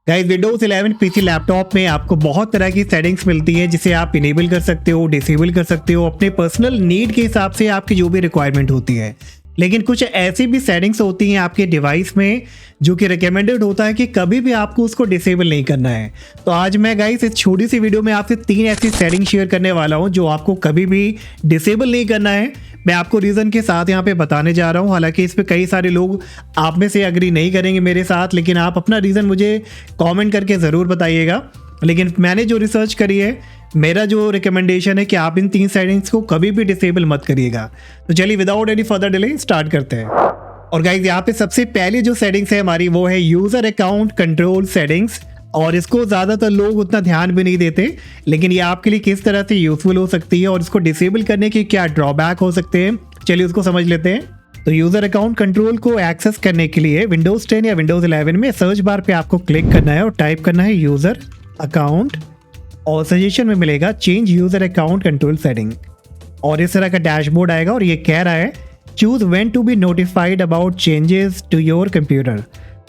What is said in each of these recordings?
Guys Windows 11 PC laptop में आपको बहुत तरह की सेटिंग्स मिलती है जिसे आप इनेबल कर सकते हो, डिसेबल कर सकते हो अपने पर्सनल नीड के हिसाब से, आपकी जो भी रिक्वायरमेंट होती है। लेकिन कुछ ऐसी भी सेटिंग्स होती हैं आपके डिवाइस में जो कि रिकमेंडेड होता है कि कभी भी आपको उसको डिसेबल नहीं करना है। तो आज मैं गाइस इस छोटी सी वीडियो में आपसे 3 ऐसी सेटिंग शेयर करने वाला हूं जो आपको कभी भी डिसेबल नहीं करना है। मैं आपको रीज़न के साथ यहाँ पे बताने जा रहा हूँ। हालांकि इस पे कई सारे लोग आप में से एग्री नहीं करेंगे मेरे साथ, लेकिन आप अपना रीज़न मुझे कॉमेंट करके ज़रूर बताइएगा। लेकिन मैंने जो रिसर्च करी है, मेरा जो रिकमेंडेशन है कि आप इन 3 सेटिंग्स को कभी भी डिसेबल मत करिएगा। तो चलिए without any further delay start करते हैं। और गाइस यहाँ पे सबसे पहली जो सेटिंग्स है हमारी वो है यूज़र अकाउंट कंट्रोल सेटिंग्स। और इसको ज़्यादातर लोग उतना ध्यान भी नहीं देते, लेकिन ये आपके लिए किस तरह से यूज़फुल हो सकती है और इसको डिसेबल करने के क्या ड्रॉबैक हो सकते हैं, चलिए उसको समझ लेते हैं। तो यूज़र अकाउंट कंट्रोल को एक्सेस करने के लिए विंडोज़ 10 या विंडोज़ 11 में सर्च बार पे आपको क्लिक करना है और टाइप करना है यूज़र अकाउंट, और सजेशन में मिलेगा change user account control setting. और इस तरह का डैशबोर्ड आएगा और ये कह रहा है choose when to be notified about changes to your computer.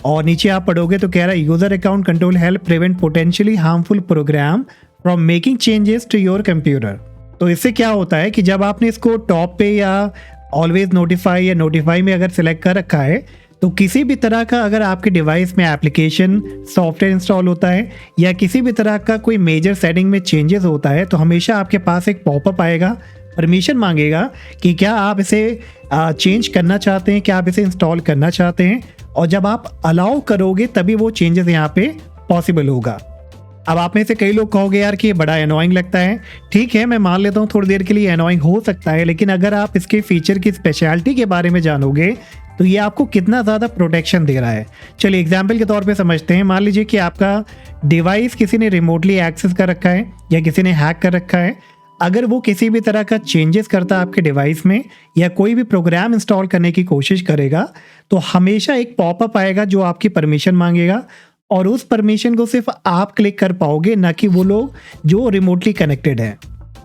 और नीचे आप पढ़ोगे तो कह रहा है user account control help prevent potentially harmful program from making changes to your computer. तो इससे क्या होता है कि जब आपने इसको टॉप पे या ऑलवेज नोटिफाई या नोटिफाई में अगर सिलेक्ट कर रखा है, तो किसी भी तरह का अगर आपके डिवाइस में एप्लीकेशन सॉफ्टवेयर इंस्टॉल होता है या किसी भी तरह का कोई मेजर सेटिंग में चेंजेस होता है, तो हमेशा आपके पास एक पॉपअप आएगा, परमिशन मांगेगा कि क्या आप इसे चेंज करना चाहते हैं, क्या आप इसे इंस्टॉल करना चाहते हैं। और जब आप अलाउ करोगे तभी वो चेंजेस यहाँ पे पॉसिबल होगा। अब आप में से कई लोग कहोगे यार कि ये बड़ा एनोइंग लगता है। ठीक है, मैं मान लेता हूँ थोड़ी देर के लिए एनोइंग हो सकता है, लेकिन अगर आप इसके फीचर की स्पेशलिटी के बारे में जानोगे तो ये आपको कितना ज़्यादा प्रोटेक्शन दे रहा है। चलिए एग्जाम्पल के तौर पे समझते हैं। मान लीजिए कि आपका डिवाइस किसी ने रिमोटली एक्सेस कर रखा है या किसी ने हैक कर रखा है। अगर वो किसी भी तरह का चेंजेस करता है आपके डिवाइस में या कोई भी प्रोग्राम इंस्टॉल करने की कोशिश करेगा, तो हमेशा एक पॉपअप आएगा जो आपकी परमिशन मांगेगा, और उस परमिशन को सिर्फ आप क्लिक कर पाओगे, ना कि वो लोग जो रिमोटली कनेक्टेड हैं।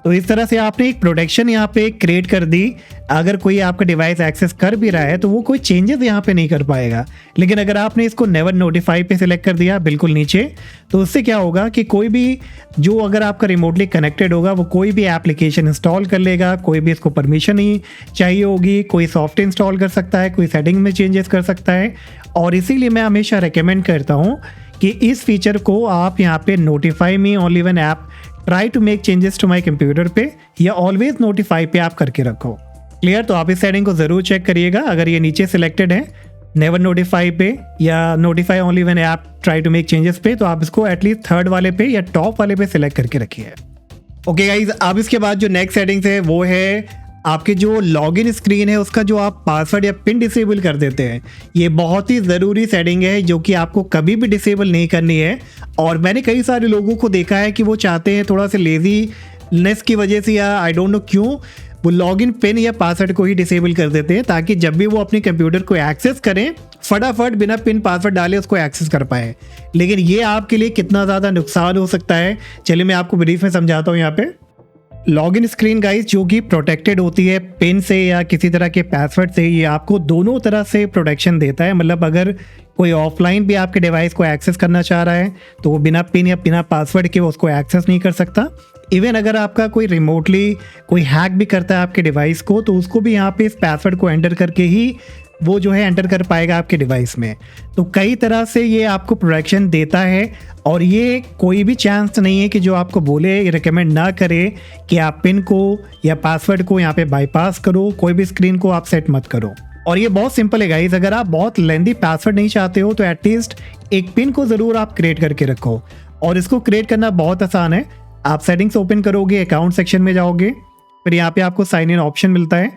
तो इस तरह से आपने एक प्रोटेक्शन यहाँ पे क्रिएट कर दी। अगर कोई आपका डिवाइस एक्सेस कर भी रहा है तो वो कोई चेंजेस यहाँ पे नहीं कर पाएगा। लेकिन अगर आपने इसको नेवर नोटिफाई पे सिलेक्ट कर दिया बिल्कुल नीचे, तो उससे क्या होगा कि कोई भी जो अगर आपका रिमोटली कनेक्टेड होगा वो कोई भी एप्लीकेशन इंस्टॉल कर लेगा, कोई भी इसको परमिशन ही चाहिए होगी, कोई सॉफ्टवेयर इंस्टॉल कर सकता है, कोई सेटिंग में चेंजेस कर सकता है। और इसीलिए मैं हमेशा रिकमेंड करता हूँ कि इस फीचर को आप यहाँ पे notify me only when app try to make changes to my computer पे या ऑलवेज नोटिफाई पे आप करके रखो। क्लियर? तो आप इस सेटिंग को ज़रूर चेक करिएगा। अगर ये नीचे सिलेक्टेड है नेवर नोटिफाई पे या notify only when app try to make changes पे, तो आप इसको एटलीस्ट थर्ड वाले पे या टॉप वाले पे सिलेक्ट करके रखिए। ओके गाइज, अब इसके बाद जो नेक्स्ट सेटिंग्स है वो है आपके जो लॉगिन स्क्रीन है उसका जो आप पासवर्ड या पिन डिसेबल कर देते हैं। ये बहुत ही ज़रूरी सेटिंग है जो कि आपको कभी भी डिसेबल नहीं करनी है। और मैंने कई सारे लोगों को देखा है कि वो चाहते हैं, थोड़ा सा लेजीनेस की वजह से या आई डोंट नो क्यों, वो लॉगिन पिन या पासवर्ड को ही डिसेबल कर देते हैं ताकि जब भी वो अपने कंप्यूटर को एक्सेस करें फटाफट बिना पिन पासवर्ड डाले उसको एक्सेस कर पाए। लेकिन ये आपके लिए कितना ज़्यादा नुकसान हो सकता है, चलिए मैं आपको ब्रीफ में समझाता हूँ। यहाँ पे लॉगिन स्क्रीन गाइस जो कि प्रोटेक्टेड होती है पिन से या किसी तरह के पासवर्ड से, ये आपको दोनों तरह से प्रोटेक्शन देता है। मतलब अगर कोई ऑफलाइन भी आपके डिवाइस को एक्सेस करना चाह रहा है तो वो बिना पिन या बिना पासवर्ड के उसको एक्सेस नहीं कर सकता। इवन अगर आपका कोई रिमोटली कोई हैक भी करता है आपके डिवाइस को, तो उसको भी यहाँ पे इस पासवर्ड को एंटर करके ही वो जो है एंटर कर पाएगा आपके डिवाइस में। तो कई तरह से ये आपको प्रोटेक्शन देता है। और ये कोई भी चांस नहीं है कि जो आपको बोले रिकमेंड ना करे कि आप पिन को या पासवर्ड को यहाँ पे बाईपास करो, कोई भी स्क्रीन को आप सेट मत करो। और ये बहुत सिंपल है गाइस, अगर आप बहुत लेंदी पासवर्ड नहीं चाहते हो तो एटलीस्ट एक पिन को ज़रूर आप क्रिएट करके रखो। और इसको क्रिएट करना बहुत आसान है। आप सेटिंग्स ओपन करोगे, अकाउंट सेक्शन में जाओगे, फिर यहाँ पे आपको साइन इन ऑप्शन मिलता है।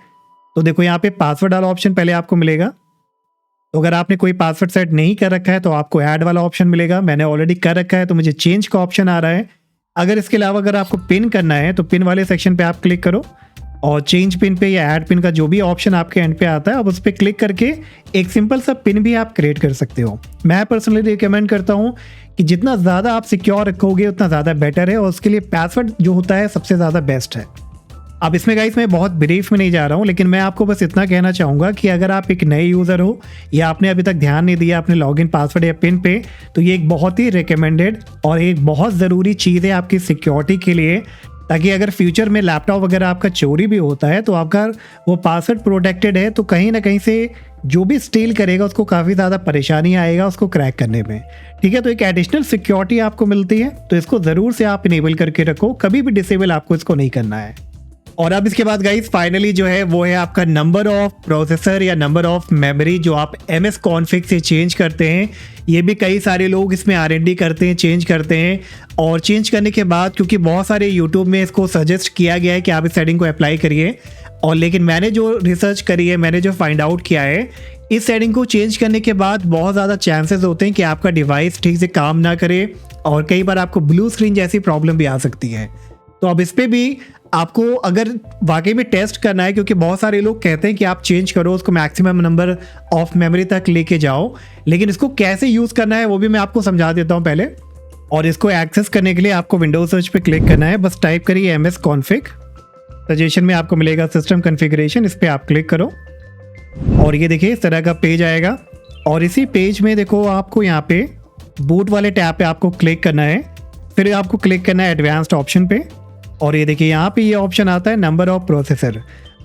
तो देखो यहाँ पे पासवर्ड वाला ऑप्शन पहले आपको मिलेगा। तो अगर आपने कोई पासवर्ड सेट नहीं कर रखा है तो आपको ऐड वाला ऑप्शन मिलेगा। मैंने ऑलरेडी कर रखा है तो मुझे चेंज का ऑप्शन आ रहा है। अगर इसके अलावा अगर आपको पिन करना है तो पिन वाले सेक्शन पे आप क्लिक करो और चेंज पिन पे या ऐड पिन का जो भी ऑप्शन आपके एंड पे आता है आप उस पर क्लिक करके एक सिंपल सा पिन भी आप क्रिएट कर सकते हो। मैं पर्सनली रिकमेंड करता हूँ कि जितना ज़्यादा आप सिक्योर रखोगे उतना ज़्यादा बेटर है, और उसके लिए पासवर्ड जो होता है सबसे ज़्यादा बेस्ट है। अब इसमें गाइस मैं बहुत ब्रीफ में नहीं जा रहा हूँ, लेकिन मैं आपको बस इतना कहना चाहूँगा कि अगर आप एक नए यूज़र हो या आपने अभी तक ध्यान नहीं दिया अपने लॉगिन पासवर्ड या पिन पे, तो ये एक बहुत ही रिकमेंडेड और एक बहुत ज़रूरी चीज़ है आपकी सिक्योरिटी के लिए, ताकि अगर फ्यूचर में लैपटॉप वगैरह आपका चोरी भी होता है तो आपका वो पासवर्ड प्रोटेक्टेड है, तो कहीं ना कहीं से जो भी स्टील करेगा उसको काफ़ी ज़्यादा परेशानी आएगा उसको क्रैक करने में। ठीक है, तो एक एडिशनल सिक्योरिटी आपको मिलती है, तो इसको ज़रूर से आप इनेबल करके रखो, कभी भी डिसेबल आपको इसको नहीं करना है। और अब इसके बाद गाइस फाइनली जो है वो है आपका नंबर ऑफ प्रोसेसर या नंबर ऑफ मेमोरी, जो आप MS कॉन्फ़िग से चेंज करते हैं। ये भी कई सारे लोग इसमें R&D करते हैं, चेंज करते हैं, और चेंज करने के बाद क्योंकि बहुत सारे यूट्यूब में इसको सजेस्ट किया गया है कि आप इस सेटिंग को अप्लाई करिए, और लेकिन मैंने जो रिसर्च करी है, मैंने जो फाइंड आउट किया है, इस सेटिंग को चेंज करने के बाद बहुत ज़्यादा चांसेस होते हैं कि आपका डिवाइस ठीक से काम ना करे, और कई बार आपको ब्लू स्क्रीन जैसी प्रॉब्लम भी आ सकती है। तो अब इस पर भी आपको अगर वाकई में टेस्ट करना है, क्योंकि बहुत सारे लोग कहते हैं कि आप चेंज करो, उसको मैक्सिमम नंबर ऑफ मेमोरी तक लेके जाओ, लेकिन इसको कैसे यूज़ करना है वो भी मैं आपको समझा देता हूँ पहले। और इसको एक्सेस करने के लिए आपको विंडोज सर्च पे क्लिक करना है, बस टाइप करिए MS कॉन्फ़िग। सजेशन में आपको मिलेगा सिस्टम कॉन्फ़िगरेशन, इस पर आप क्लिक करो और ये देखिए इस तरह का पेज आएगा। और इसी पेज में देखो आपको यहाँ पे बूट वाले टैब पे आपको क्लिक करना है, फिर आपको क्लिक करना है एडवांस्ड ऑप्शन पे, और ये देखिए यहाँ पे ये ऑप्शन आता है नंबर ऑफ प्रोसेसर।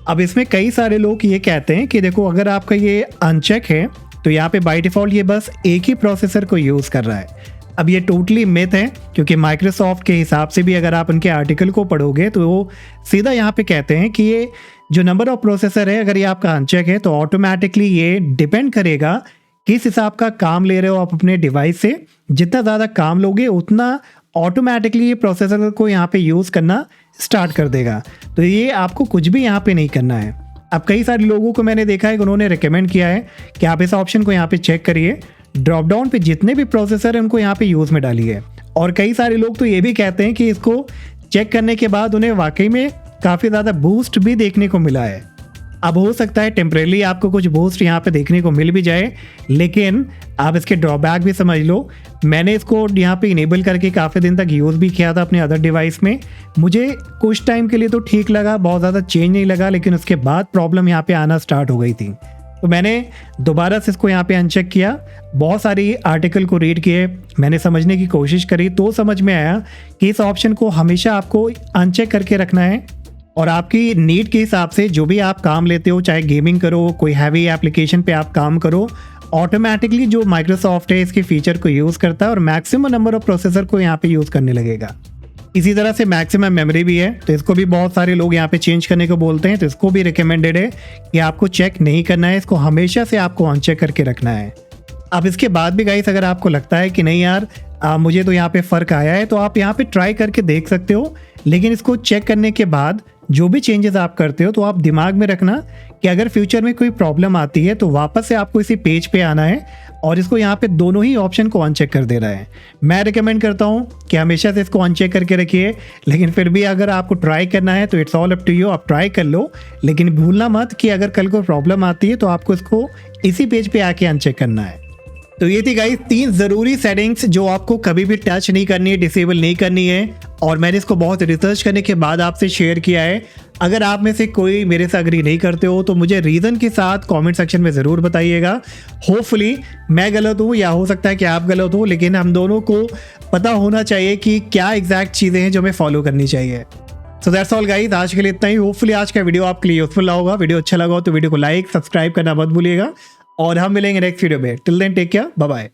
अब इसमें कई सारे लोग ये कहते हैं कि देखो अगर आपका ये अनचेक है तो यहाँ पे बाय डिफ़ॉल्ट ये बस एक ही प्रोसेसर को यूज़ कर रहा है। अब ये टोटली मिथ है, क्योंकि माइक्रोसॉफ्ट के हिसाब से भी अगर आप उनके आर्टिकल को पढ़ोगे तो वो सीधा यहाँ पे कहते हैं कि ये जो नंबर ऑफ प्रोसेसर है अगर ये आपका अनचेक है तो ऑटोमेटिकली ये डिपेंड करेगा किस हिसाब का काम ले रहे हो आप अपने डिवाइस से। जितना ज़्यादा काम लोगे उतना ऑटोमेटिकली ये प्रोसेसर को यहाँ पे यूज़ करना स्टार्ट कर देगा। तो ये आपको कुछ भी यहाँ पे नहीं करना है। अब कई सारे लोगों को मैंने देखा है कि उन्होंने रिकमेंड किया है कि आप इस ऑप्शन को यहाँ पे चेक करिए, ड्रॉप डाउन पे जितने भी प्रोसेसर हैं उनको यहाँ पे यूज़ में डालिए। और कई सारे लोग तो ये भी कहते हैं कि इसको चेक करने के बाद उन्हें वाकई में काफ़ी ज़्यादा बूस्ट भी देखने को मिला है। अब हो सकता है टेम्परेली आपको कुछ बूस्ट यहाँ पे देखने को मिल भी जाए, लेकिन आप इसके ड्रॉबैक भी समझ लो। मैंने इसको यहाँ पे इनेबल करके काफ़ी दिन तक यूज़ भी किया था अपने अदर डिवाइस में। मुझे कुछ टाइम के लिए तो ठीक लगा, बहुत ज़्यादा चेंज नहीं लगा, लेकिन उसके बाद प्रॉब्लम यहाँ पे आना स्टार्ट हो गई थी। तो मैंने दोबारा से इसको यहाँ पे अनचेक किया, बहुत सारी आर्टिकल को रीड किए, मैंने समझने की कोशिश करी, तो समझ में आया कि इस ऑप्शन को हमेशा आपको अनचेक करके रखना है। और आपकी नीड के हिसाब से जो भी आप काम लेते हो, चाहे गेमिंग करो, कोई हैवी एप्लीकेशन पे आप काम करो, ऑटोमेटिकली जो माइक्रोसॉफ्ट है इसके फीचर को यूज़ करता है और मैक्सिमम नंबर ऑफ प्रोसेसर को यहाँ पे यूज़ करने लगेगा। इसी तरह से मैक्सिमम मेमोरी भी है, तो इसको भी बहुत सारे लोग यहाँ पे चेंज करने को बोलते हैं, तो इसको भी रिकमेंडेड है कि आपको चेक नहीं करना है, इसको हमेशा से आपको अनचेक करके रखना है। अब इसके बाद भी गाइस अगर आपको लगता है कि नहीं यार मुझे तो यहाँ पे फ़र्क आया है, तो आप यहाँ पे ट्राई करके देख सकते हो, लेकिन इसको चेक करने के बाद जो भी चेंजेस आप करते हो तो आप दिमाग में रखना कि अगर फ्यूचर में कोई प्रॉब्लम आती है तो वापस से आपको इसी पेज पे आना है और इसको यहाँ पे दोनों ही ऑप्शन को अनचेक कर देना है। मैं रिकमेंड करता हूँ कि हमेशा से इसको अनचेक करके रखिए, लेकिन फिर भी अगर आपको ट्राई करना है तो it's all up to you, आप ट्राई कर लो, लेकिन भूलना मत कि अगर कल को प्रॉब्लम आती है तो आपको इसको इसी पेज पे आके अनचेक करना है। तो ये थी गाइस 3 ज़रूरी सेटिंग्स जो आपको कभी भी टच नहीं करनी है, डिसेबल नहीं करनी है, और मैंने इसको बहुत रिसर्च करने के बाद आपसे शेयर किया है। अगर आप में से कोई मेरे से एग्री नहीं करते हो तो मुझे रीज़न के साथ कमेंट सेक्शन में ज़रूर बताइएगा। होपफुली मैं गलत हूँ या हो सकता है कि आप गलत हो, लेकिन हम दोनों को पता होना चाहिए कि क्या एग्जैक्ट चीज़ें हैं जो हमें फॉलो करनी चाहिए। सो दैट्स ऑल गाइस, आज के लिए इतना ही। होपफुली आज का वीडियो आपके लिए यूजफुल रहा होगा। वीडियो अच्छा लगा हो तो वीडियो को लाइक सब्सक्राइब करना मत भूलिएगा, और हम मिलेंगे नेक्स्ट वीडियो में। Till then take care, bye bye.